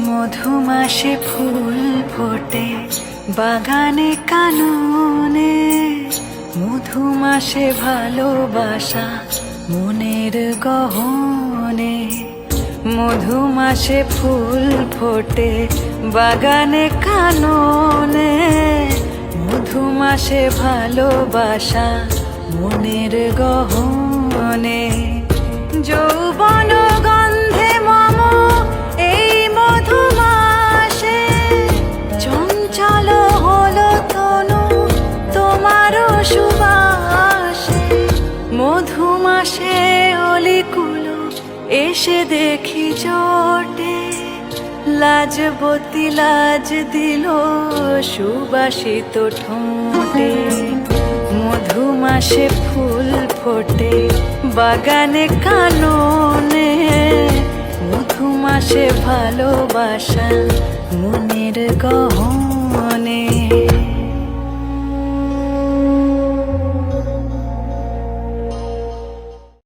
মধুমাসে ফুল ফোটে বাগানে কাননে, মধুমাসে ভালোবাসা মনের গহনে। মধুমাসে ফুল ফোটে বাগানে কাননে, মধুমাসে ভালোবাসা মনের গহনে। যৌবন গন্ধে মম এই মধুমাসে, চঞ্চল হলো তনু তোমারও সুবাসে। মধুমাসে অলিকুলো এসে দেখি জোটে, লাজবতী লাজ দিল সুবাসিত ঠোঁটে। মধুমাসে ফুল ফোটে বাগানে কাননে, মধুমাসে ভালোবাসা মনের গহনে।